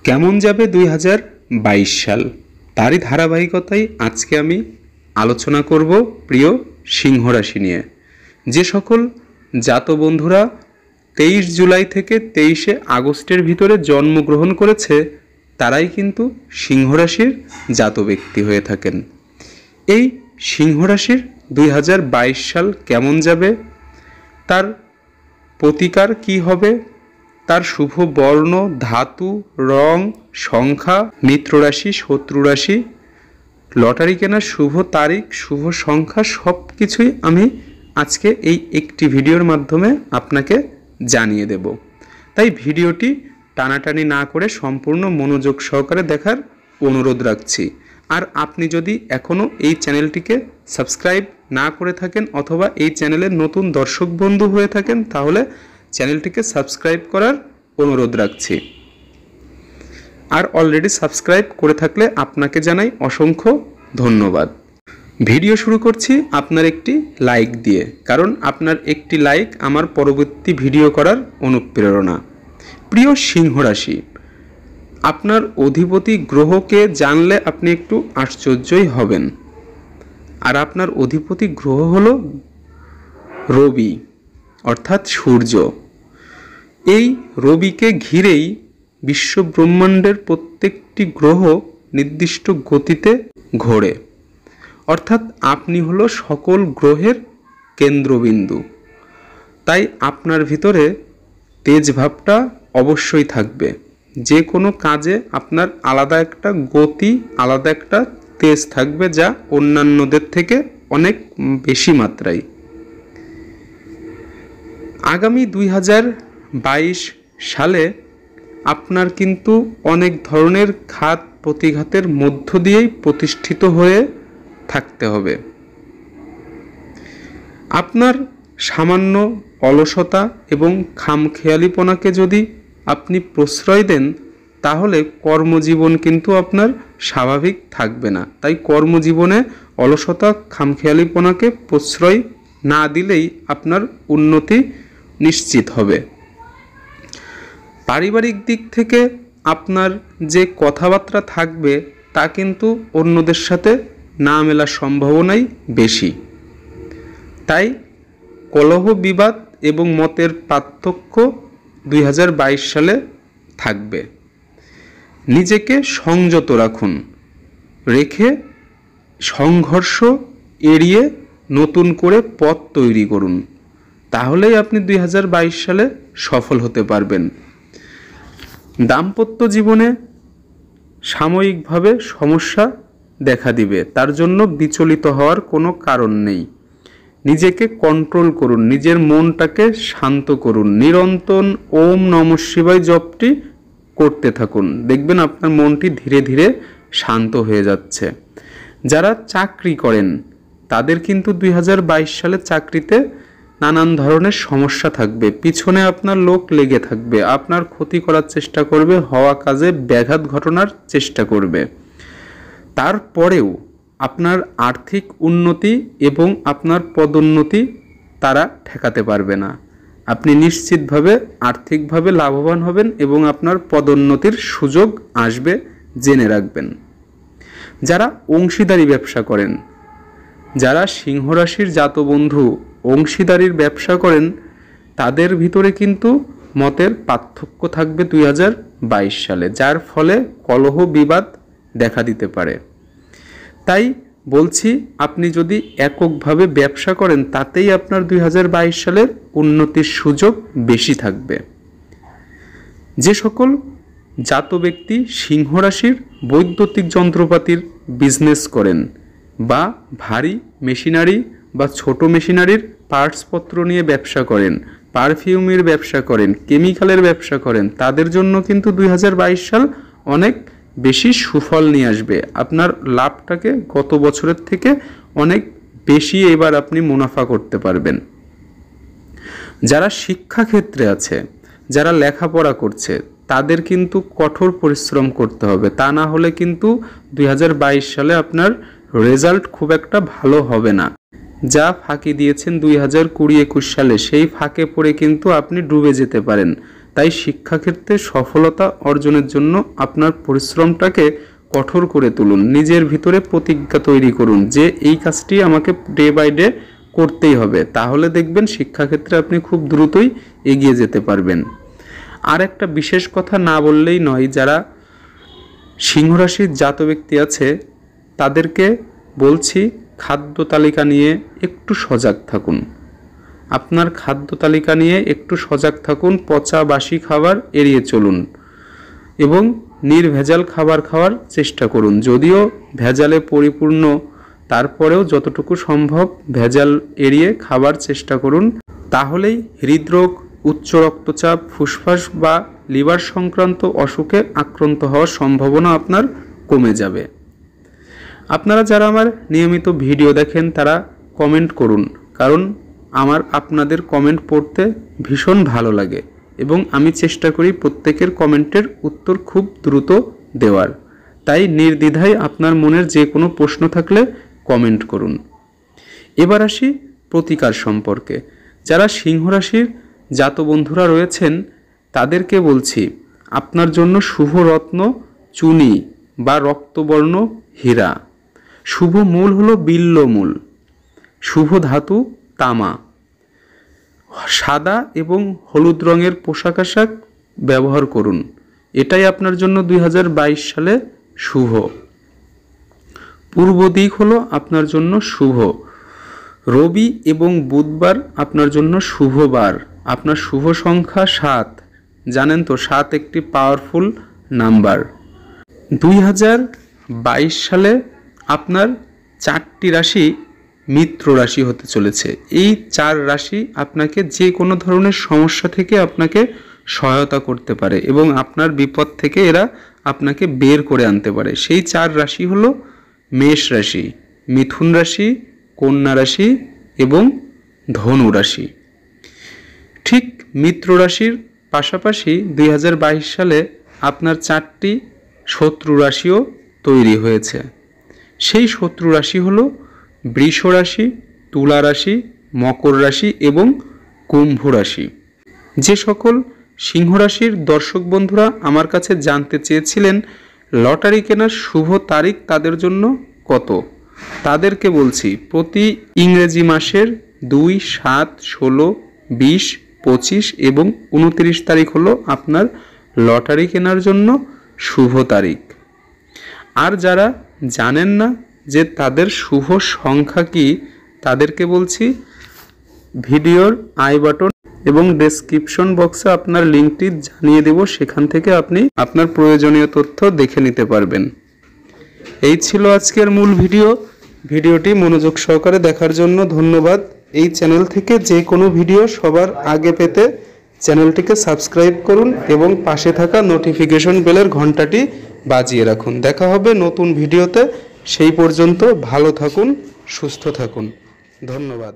কেমন যাবে 2022 সাল, তারই ধারাবাহিকতায় আজকে আমি আলোচনা করব প্রিয় সিংহ রাশি নিয়ে। যে সকল জাত বন্ধুরা 23 জুলাই থেকে 23শে আগস্টের ভিতরে জন্মগ্রহণ করেছে তারাই কিন্তু সিংহ রাশির জাত ব্যক্তি হয়ে থাকেন। এই সিংহ রাশির 2022 সাল কেমন যাবে, তার প্রতিকার কি হবে, তার শুভ বর্ণ, ধাতু, রং, সংখ্যা, মিত্র রাশি, শত্রু রাশি, লটারি কেনার শুভ তারিখ, শুভ সংখ্যা সব কিছুই আমি আজকে এই একটি ভিডিওর মাধ্যমে আপনাকে জানিয়ে দেব। তাই ভিডিওটি টানাটানি না করে সম্পূর্ণ মনোযোগ সহকারে দেখার অনুরোধ রাখছি। আর আপনি যদি এখনও এই চ্যানেলটিকে সাবস্ক্রাইব না করে থাকেন অথবা এই চ্যানেলের নতুন দর্শক বন্ধু হয়ে থাকেন তাহলে চ্যানেলটিকে সাবস্ক্রাইব করার অনুরোধ রাখছি। আর অলরেডি সাবস্ক্রাইব করে থাকলে আপনাকে জানাই অসংখ্য ধন্যবাদ। ভিডিও শুরু করছি আপনার একটি লাইক দিয়ে, কারণ আপনার একটি লাইক আমার পরবর্তী ভিডিও করার অনুপ্রেরণা। প্রিয় সিংহ রাশি, আপনার অধিপতি গ্রহকে জানলে আপনি একটু আশ্চর্যই হবেন। আর আপনার অধিপতি গ্রহ হলো রবি অর্থাৎ সূর্য। এই রবিকে ঘিরেই বিশ্ব ব্রহ্মাণ্ডের প্রত্যেকটি গ্রহ নির্দিষ্ট গতিতে ঘোরে, অর্থাৎ আপনি হলো সকল গ্রহের কেন্দ্রবিন্দু। তাই আপনার ভিতরে তেজ ভাবটা অবশ্যই থাকবে। যে কোনো কাজে আপনার আলাদা একটা গতি, আলাদা একটা তেজ থাকবে, যা অন্যান্যদের থেকে অনেক বেশি মাত্রায়। আগামী 2022 সালে আপনার কিন্তু অনেক ধরনের ঘাত প্রতিঘাতের মধ্য দিয়েই প্রতিষ্ঠিত হয়ে থাকতে হবে। আপনার সামান্য অলসতা এবং খামখেয়ালিপনাকে যদি আপনি প্রশ্রয় দেন তাহলে কর্মজীবন কিন্তু আপনার স্বাভাবিক থাকবে না। তাই কর্মজীবনে অলসতা, খামখেয়ালিপনাকে প্রশ্রয় না দিলেই আপনার উন্নতি নিশ্চিত হবে। পারিবারিক দিক থেকে আপনার যে কথাবার্তা থাকবে তা কিন্তু অন্যদের সাথে না মেলার সম্ভাবনাই বেশি। তাই কলহ, বিবাদ এবং মতের পার্থক্য 2022 সালে থাকবে। নিজেকে সংযত রাখুন, রেখে সংঘর্ষ এড়িয়ে নতুন করে পথ তৈরি করুন, তাহলেই আপনি 2022 সালে সফল হতে পারবেন। দাম্পত্য জীবনে সাময়িকভাবে সমস্যা দেখা দিবে, তার জন্য বিচলিত হওয়ার কোনো কারণ নেই। নিজেকে কন্ট্রোল করুন, নিজের মনটাকে শান্ত করুন, নিরন্তর ওম নমঃ শিবায় জপটি করতে থাকুন, দেখবেন আপনার মনটি ধীরে ধীরে শান্ত হয়ে যাচ্ছে। যারা চাকরি করেন তাদের কিন্তু 2022 সালে চাকরিতে নানান ধরনের সমস্যা থাকবে। পিছনে আপনার লোক লেগে থাকবে, আপনার ক্ষতি করার চেষ্টা করবে, হওয়া কাজে ব্যাঘাত ঘটানোর চেষ্টা করবে। তারপরেও আপনার আর্থিক উন্নতি এবং আপনার পদোন্নতি তারা ঠেকাতে পারবে না। আপনি নিশ্চিতভাবে আর্থিকভাবে লাভবান হবেন এবং আপনার পদোন্নতির সুযোগ আসবে, জেনে রাখবেন। যারা অংশীদারি ব্যবসা করেন, যারা সিংহ রাশির জাতবন্ধু অংশীদারির ব্যবসা করেন, তাদের ভিতরে কিন্তু মতের পার্থক্য থাকবে 2022 সালে, যার ফলে কলহ, বিবাদ দেখা দিতে পারে। তাই বলছি, আপনি যদি এককভাবে ব্যবসা করেন তাতেই আপনার 2022 সালের উন্নতির সুযোগ বেশি থাকবে। যে সকল জাত ব্যক্তি সিংহ রাশির বৈদ্যুতিক যন্ত্রপাতির বিজনেস করেন বা ভারী মেশিনারি বা ছোট মেশিনারির পার্টসপত্র নিয়ে ব্যবসা করেন, পারফিউমের ব্যবসা করেন, কেমিক্যালের ব্যবসা করেন, তাদের জন্য কিন্তু 2022 সাল অনেক বেশি সুফল নিয়ে আসবে। আপনার লাভটাকে গত বছরের থেকে অনেক বেশি এবার আপনি মুনাফা করতে পারবেন। যারা শিক্ষাক্ষেত্রে আছে, যারা লেখাপড়া করছে, তাদের কিন্তু কঠোর পরিশ্রম করতে হবে, তা না হলে কিন্তু 2022 সালে আপনার রেজাল্ট খুব একটা ভালো হবে না। যা ফাঁকি দিয়েছেন 2020-21 সালে সেই ফাঁকে পড়ে কিন্তু আপনি ডুবে যেতে পারেন। তাই শিক্ষাক্ষেত্রে সফলতা অর্জনের জন্য আপনার পরিশ্রমটাকে কঠোর করে তুলুন। নিজের ভিতরে প্রতিজ্ঞা তৈরি করুন যে এই কাজটি আমাকে ডে বাই ডে করতেই হবে, তাহলে দেখবেন শিক্ষাক্ষেত্রে আপনি খুব দ্রুতই এগিয়ে যেতে পারবেন। আর একটা বিশেষ কথা না বললেই নয়, যারা সিংহ রাশির জাত ব্যক্তি আছে তাদেরকে বলছি খাদ্য তালিকা নিয়ে একটু সজাগ থাকুন। আপনার খাদ্য তালিকা নিয়ে একটু সজাগ থাকুন, পচা বাসি খাবার এড়িয়ে চলুন এবং নির্ভেজাল খাবার খাওয়ার চেষ্টা করুন। যদিও ভেজালে পরিপূর্ণ, তারপরেও যতটুকু সম্ভব ভেজাল এড়িয়ে খাবার চেষ্টা করুন, তাহলেই হৃদরোগ, উচ্চ রক্তচাপ, ফুসফাস বা লিভার সংক্রান্ত অসুখে আক্রান্ত হওয়ার সম্ভাবনা আপনার কমে যাবে। আপনারা যারা আমার নিয়মিত ভিডিও দেখেন তারা কমেন্ট করুন, কারণ আমার আপনাদের কমেন্ট পড়তে ভীষণ ভালো লাগে এবং আমি চেষ্টা করি প্রত্যেকের কমেন্টের উত্তর খুব দ্রুত দেওয়ার। তাই নির্দ্বিধায় আপনার মনের যে কোনো প্রশ্ন থাকলে কমেন্ট করুন। এবার আসি প্রতিকার সম্পর্কে। যারা সিংহ রাশির জাত বন্ধুরা রয়েছেন তাদেরকে বলছি আপনার জন্য শুভ রত্ন চুনি বা রক্তবর্ণ হীরা, শুভ মূল হলো বিল্ল মূল, শুভ ধাতু তামা, সাদা এবং হলুদ রঙের পোশাক আশাক ব্যবহার করুন। এটাই আপনার জন্য 2022 সালে শুভ। পূর্ব দিক হলো আপনার জন্য শুভ। রবি এবং বুধবার আপনার জন্য শুভ বার। আপনার শুভ সংখ্যা 7। জানেন তো 7 একটি পাওয়ারফুল নাম্বার। 2022 সালে আপনার 4টি রাশি মিত্র রাশি হতে চলেছে। এই 4 রাশি আপনাকে যে কোনো ধরনের সমস্যা থেকে আপনাকে সহায়তা করতে পারে এবং আপনার বিপদ থেকে এরা আপনাকে বের করে আনতে পারে। সেই 4 রাশি হলো মেষ রাশি, মিথুন রাশি, কন্যা রাশি এবং ধনু রাশি। ঠিক মিত্র রাশির পাশাপাশি 2022 সালে আপনার 4টি শত্রু রাশিও তৈরি হয়েছে। সেই শত্রু রাশি হলো বৃষ রাশি, তুলা রাশি, মকর রাশি এবং কুম্ভ রাশি। যে সকল সিংহ রাশির দর্শক বন্ধুরা আমার কাছে জানতে চেয়েছিলেন লটারি কেনার শুভ তারিখ তাদের জন্য কত, তাদেরকে বলছি প্রতি ইংরেজি মাসের 2, 7, 16, 20, 25 এবং 29 তারিখ হলো আপনার লটারি কেনার জন্য শুভ তারিখ। আর যারা জানেন না যে তাদের শুভ সংখ্যা কি, তাদেরকে বলছি ভিডিওর আই বাটন এবং ডেসক্রিপশন বক্সে আপনার লিঙ্কটি জানিয়ে দেব, সেখান থেকে আপনি আপনার প্রয়োজনীয় তথ্য দেখে নিতে পারবেন। এই ছিল আজকের মূল ভিডিও। ভিডিওটি মনোযোগ সহকারে দেখার জন্য ধন্যবাদ। এই চ্যানেল থেকে যে কোনো ভিডিও সবার আগে পেতে চ্যানেলটিকে সাবস্ক্রাইব করুন এবং পাশে থাকা নোটিফিকেশন বেলের ঘন্টাটি বাজিয়ে রাখুন। দেখা হবে নতুন ভিডিওতে। সেই পর্যন্ত ভালো থাকুন, সুস্থ থাকুন। ধন্যবাদ।